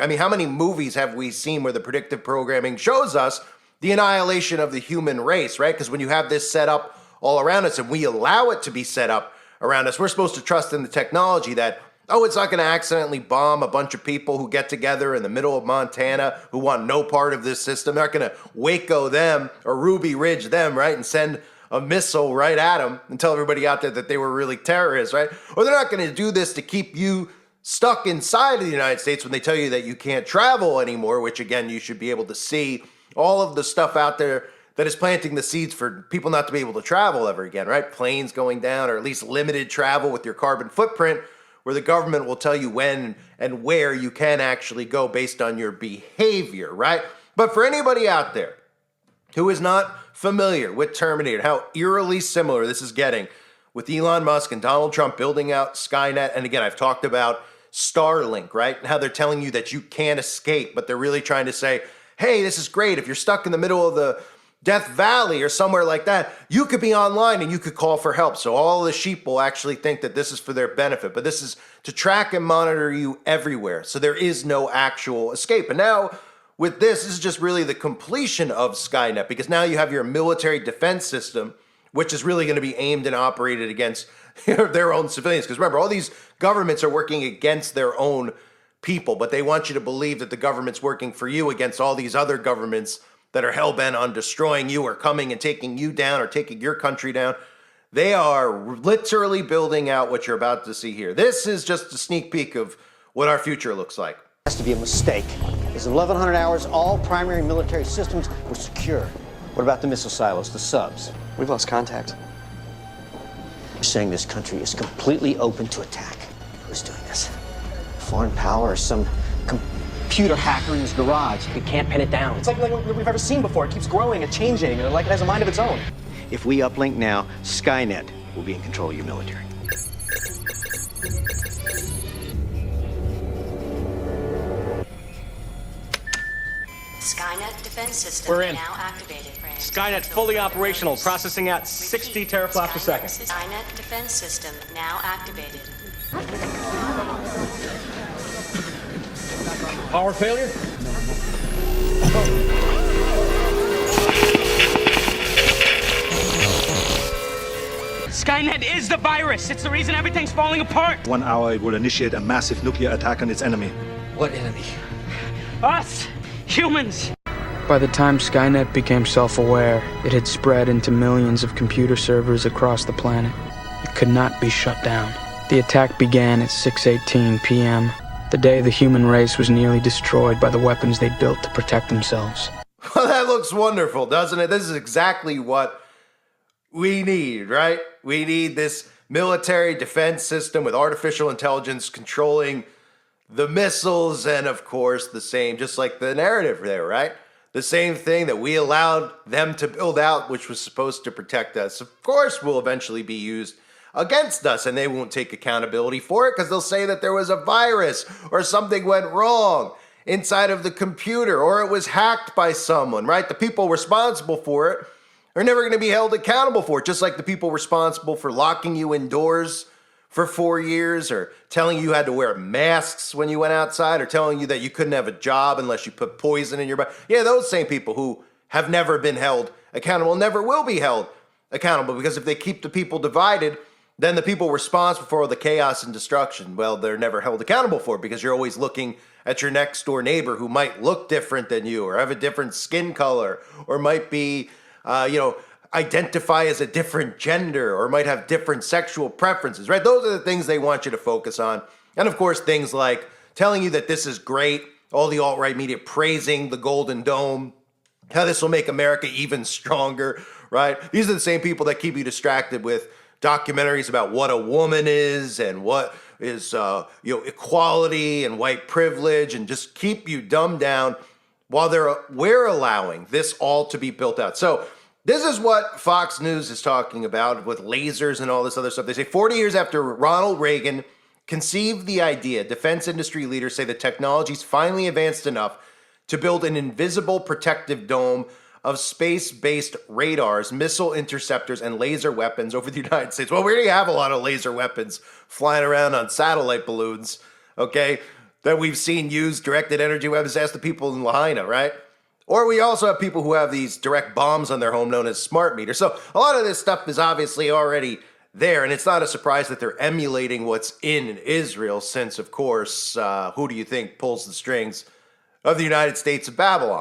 I mean, how many movies have we seen where the predictive programming shows us the annihilation of the human race, right? Because when you have this set up all around us and we allow it to be set up around us, we're supposed to trust in the technology that, oh, it's not going to accidentally bomb a bunch of people who get together in the middle of Montana who want no part of this system. They're not going to Waco them or Ruby Ridge them, right? And send a missile right at them and tell everybody out there that they were really terrorists, right? Or they're not going to do this to keep you stuck inside of the United States when they tell you that you can't travel anymore, which again, you should be able to see all of the stuff out there that is planting the seeds for people not to be able to travel ever again, right? Planes going down, or at least limited travel with your carbon footprint, where the government will tell you when and where you can actually go based on your behavior, right? But for anybody out there who is not familiar with Terminator, how eerily similar this is getting with Elon Musk and Donald Trump building out Skynet. And again, I've talked about Starlink, right? And how they're telling you that you can't escape, but they're really trying to say, hey, this is great. If you're stuck in the middle of the Death Valley or somewhere like that, you could be online and you could call for help. So all the sheep will actually think that this is for their benefit, but this is to track and monitor you everywhere. So there is no actual escape. And now with this is just really the completion of Skynet, because now you have your military defense system, which is really going to be aimed and operated against their own civilians. Because remember, all these governments are working against their own people, but they want you to believe that the government's working for you against all these other governments that are hell-bent on destroying you or coming and taking you down or taking your country down. They are literally building out what you're about to see here. This is just a sneak peek of what our future looks like. Has to be a mistake. As of 1100 hours, all primary military systems were secure. What about the missile silos, the subs? We've lost contact. You're saying this country is completely open to attack. Who's doing this? Foreign power or some computer hacker in his garage? We can't pin it down. It's like what we've ever seen before. It keeps growing and changing, and like it has a mind of its own. If we uplink now, Skynet will be in control of your military. Skynet defense system We're in. now activated. Skynet fully operational, processing at 60 teraflops a second. Skynet defense system now activated. Power failure? Skynet is the virus. It's the reason everything's falling apart. 1 hour, it will initiate a massive nuclear attack on its enemy. What enemy? Us, humans. By the time Skynet became self-aware, it had spread into millions of computer servers across the planet. It could not be shut down. The attack began at 6:18 p.m., the day the human race was nearly destroyed by the weapons they built to protect themselves. Well, that looks wonderful, doesn't it? This is exactly what we need, right? We need this military defense system with artificial intelligence controlling the missiles and, of course, the same, just like the narrative there, right? The same thing that we allowed them to build out, which was supposed to protect us, of course, will eventually be used against us, and they won't take accountability for it because they'll say that there was a virus or something went wrong inside of the computer or it was hacked by someone, right? The people responsible for it are never going to be held accountable for it, just like the people responsible for locking you indoors for 4 years or telling you had to wear masks when you went outside or telling you that you couldn't have a job unless you put poison in your body. Yeah, those same people who have never been held accountable never will be held accountable, because if they keep the people divided, then the people responsible for all the chaos and destruction, well, they're never held accountable for it, because you're always looking at your next door neighbor who might look different than you or have a different skin color or might be, identify as a different gender or might have different sexual preferences, right? Those are the things they want you to focus on. And of course, things like telling you that this is great, all the alt-right media praising the Golden Dome, how this will make America even stronger, right? These are the same people that keep you distracted with documentaries about what a woman is and what is, equality and white privilege, and just keep you dumbed down while we're allowing this all to be built out. So this is what Fox News is talking about with lasers and all this other stuff. They say 40 years after Ronald Reagan conceived the idea, defense industry leaders say the technology's finally advanced enough to build an invisible protective dome of space-based radars, missile interceptors, and laser weapons over the United States. Well, we already have a lot of laser weapons flying around on satellite balloons, okay? that we've seen use directed energy weapons. Ask the people in Lahaina, right? Or we also have people who have these direct bombs on their home known as smart meters. So a lot of this stuff is obviously already there, and it's not a surprise that they're emulating what's in Israel since, of course, who do you think pulls the strings of the United States of Babylon?